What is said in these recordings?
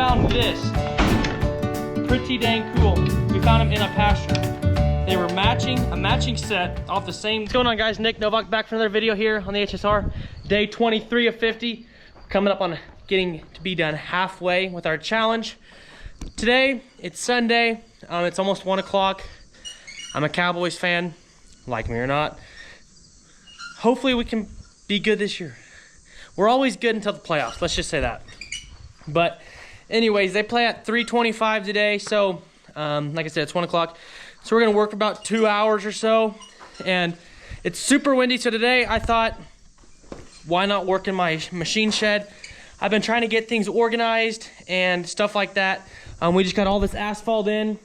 found this. Pretty dang cool. We found them in a pasture. They were a matching set off the same. What's going on, guys? Nick Novak back for another video here on the HSR. Day 23 of 50. Coming up on getting to be done halfway with our challenge. Today, it's Sunday. It's almost 1 o'clock. I'm a Cowboys fan, like me or not. Hopefully we can be good this year. We're always good until the playoffs, let's just say that. But anyways, they play at 3:25 today, so like I said, it's 1 o'clock. So we're gonna work for about 2 hours or so, and it's super windy. So today I thought, why not work in my machine shed? I've been trying to get things organized and stuff like that. We just got all this asphalt in,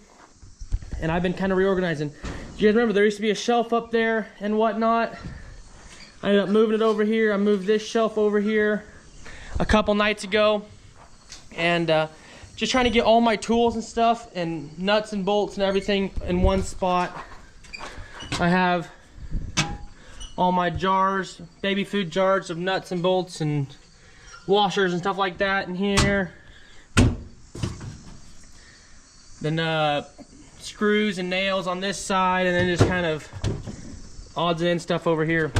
and I've been kind of reorganizing. Do you guys remember there used to be a shelf up there and whatnot? I ended up moving it over here. I moved this shelf over here a couple nights ago, and just trying to get all my tools and stuff and nuts and bolts and everything in one spot. I have all my jars, baby food jars of nuts and bolts and washers and stuff like that in here. Then screws and nails on this side, and then just kind of odds and ends stuff over here.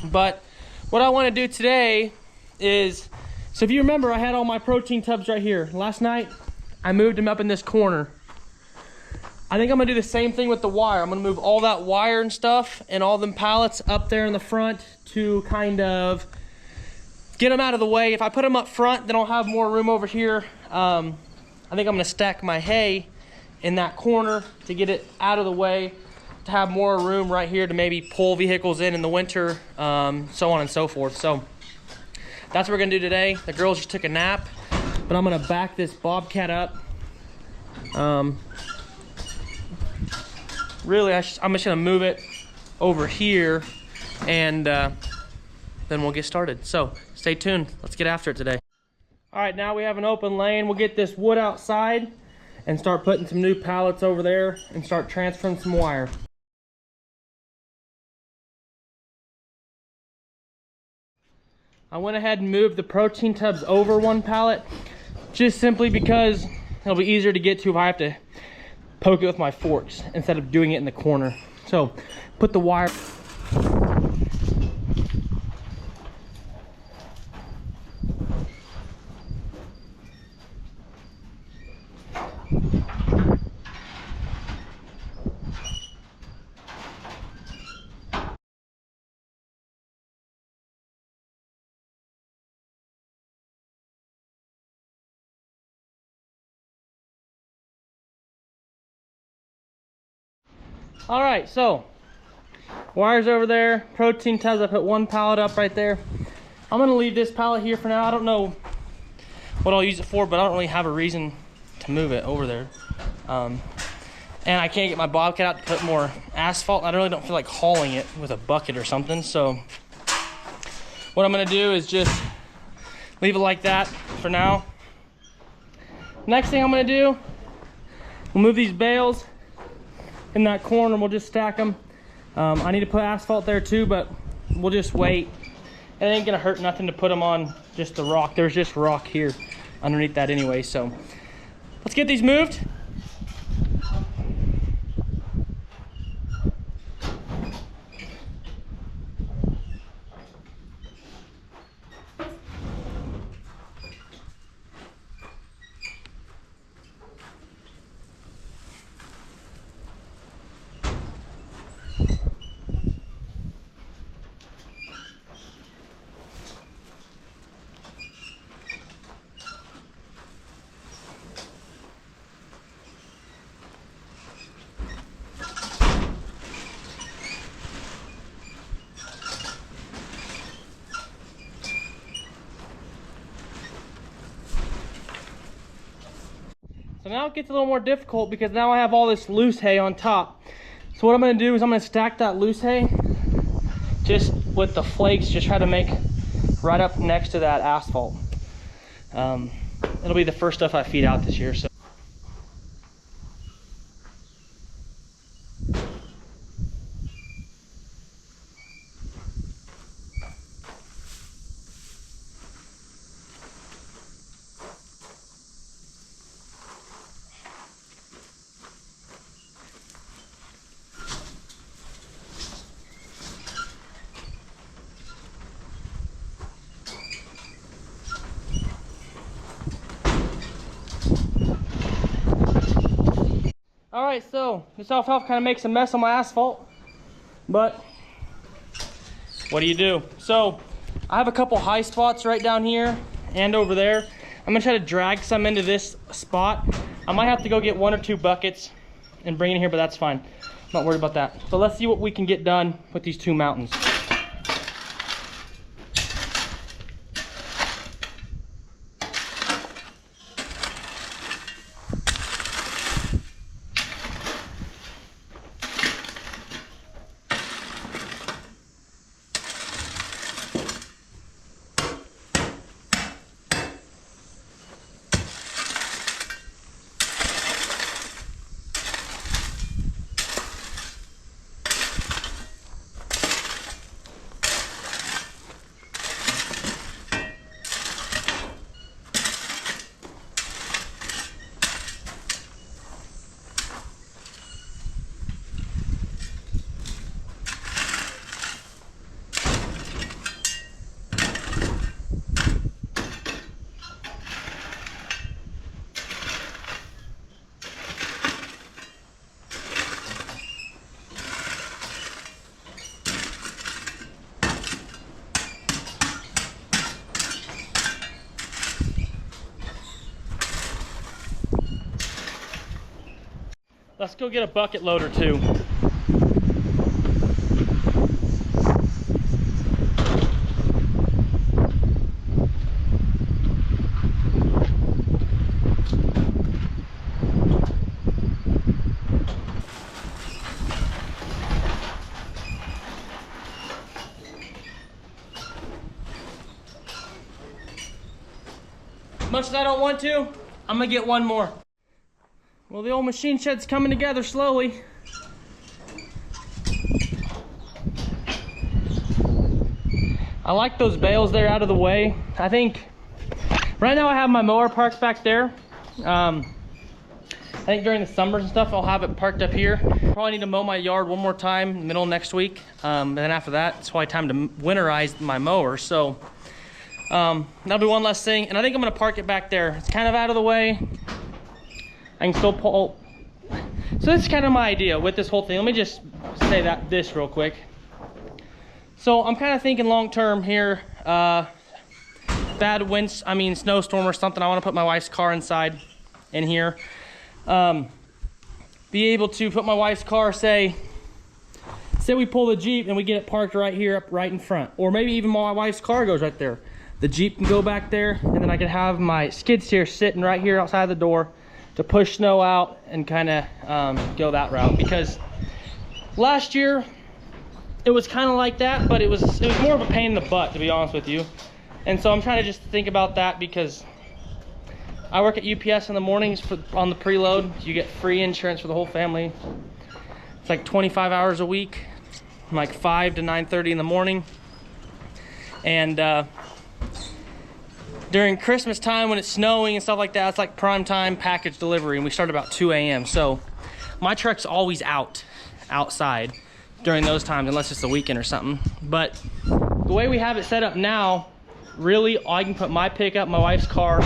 But what I want to do today is, so if you remember, I had all my protein tubs right here. Last night, I moved them up in this corner. I think I'm gonna do the same thing with the wire. I'm gonna move all that wire and stuff and all them pallets up there in the front to kind of get them out of the way. If I put them up front, then I'll have more room over here. I think I'm gonna stack my hay in that corner to get it out of the way, to have more room right here to maybe pull vehicles in the winter, so on and so forth. So that's what we're gonna do today. The girls just took a nap, but I'm gonna back this Bobcat up. Really, I'm just gonna move it over here, and then we'll get started. So stay tuned, let's get after it today. All right, now we have an open lane. We'll get this wood outside and start putting some new pallets over there and start transferring some wire. I went ahead and moved the protein tubs over one pallet, just simply because it'll be easier to get to if I have to poke it with my forks instead of doing it in the corner. So put the wire. All right, so wires over there, protein tubs. I put one pallet up right there. I'm gonna leave this pallet here for now. I don't know what I'll use it for, but I don't really have a reason to move it over there. And I can't get my Bobcat out to put more asphalt. I really don't feel like hauling it with a bucket or something. So what I'm gonna do is just leave it like that for now. Next thing I'm gonna do, we'll move these bales in that corner. We'll just stack them. I need to put asphalt there too, but we'll just wait. It ain't gonna hurt nothing to put them on just the rock. There's just rock here underneath that anyway. So let's get these moved. So now it gets a little more difficult because now I have all this loose hay on top. So what I'm gonna do is I'm gonna stack that loose hay just with the flakes, just try to make right up next to that asphalt. It'll be the first stuff I feed out this year. So All right, so this alfalfa kind of makes a mess on my asphalt, but what do? So I have a couple high spots right down here and over there. I'm gonna try to drag some into this spot. I might have to go get 1 or 2 buckets and bring it in here, but that's fine. I'm not worried about that. So let's see what we can get done with these 2 mountains. Let's go get a bucket load or 2. Much as I don't want to, I'm gonna get 1 more. Well, the old machine shed's coming together slowly. I like those bales there out of the way. I think right now I have my mower parked back there. I think during the summers and stuff, I'll have it parked up here. Probably need to mow my yard 1 more time in the middle of next week. And then after that, it's probably time to winterize my mower. So that'll be 1 less thing. And I think I'm gonna park it back there. It's kind of out of the way. I can still pull. So that's kind of my idea with this whole thing. Let me just say this real quick. So I'm kind of thinking long term here. Bad winds, snowstorm or something. I want to put my wife's car inside in here. Be able to put my wife's car, say we pull the Jeep and we get it parked right here, up right in front. Or maybe even my wife's car goes right there. The Jeep can go back there, and then I can have my skid steer sitting right here outside the door to push snow out and kind of go that route. Because last year it was kind of like that, but it was more of a pain in the butt, to be honest with you. And so I'm trying to just think about that, because I work at UPS in the mornings on the preload. You get free insurance for the whole family. It's like 25 hours a week, from like 5 to 9:30 in the morning. And during Christmas time, when it's snowing and stuff like that, it's like prime time package delivery, and we start about 2 a.m. So my truck's always outside during those times, unless it's the weekend or something. But the way we have it set up now, really, I can put my pickup, my wife's car,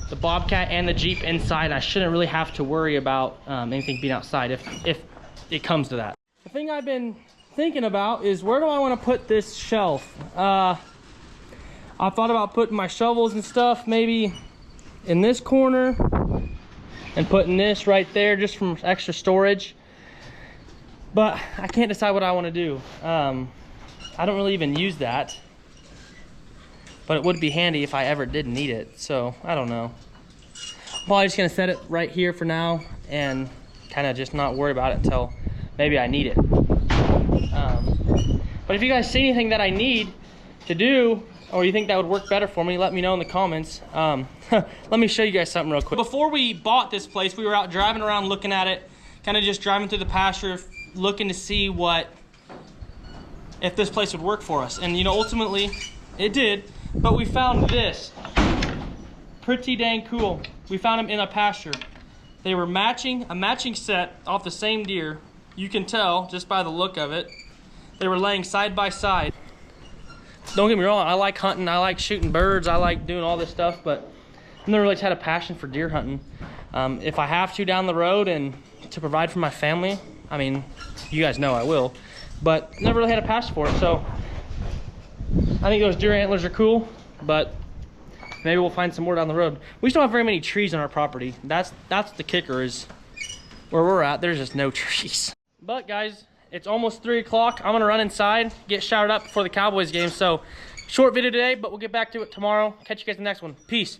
the Bobcat, and the Jeep inside. I shouldn't really have to worry about anything being outside if it comes to that. The thing I've been thinking about is, where do I want to put this shelf? I thought about putting my shovels and stuff maybe in this corner and putting this right there just from extra storage. But I can't decide what I want to do. I don't really even use that, but it would be handy if I ever did need it. So I don't know. I'm probably just gonna set it right here for now and kind of just not worry about it until maybe I need it. But if you guys see anything that I need to do, or you think that would work better for me, let me know in the comments. Let me show you guys something real quick. Before we bought this place, we were out driving around looking at it, kind of just driving through the pasture, looking to see if this place would work for us. And ultimately it did, but we found this. Pretty dang cool. We found them in a pasture. They were a matching set off the same deer. You can tell just by the look of it. They were laying side by side. Don't get me wrong, I like hunting, I like shooting birds, I like doing all this stuff, but I've never really had a passion for deer hunting. If I have to down the road and to provide for my family. I mean, you guys know I will, but never really had a passion for it. So I think those deer antlers are cool, but maybe we'll find some more down the road. We just don't have very many trees on our property. That's the kicker, is where we're at, there's just no trees. But guys, it's almost 3 o'clock. I'm gonna run inside, get showered up before the Cowboys game. So short video today, but we'll get back to it tomorrow. Catch you guys in the next one. Peace.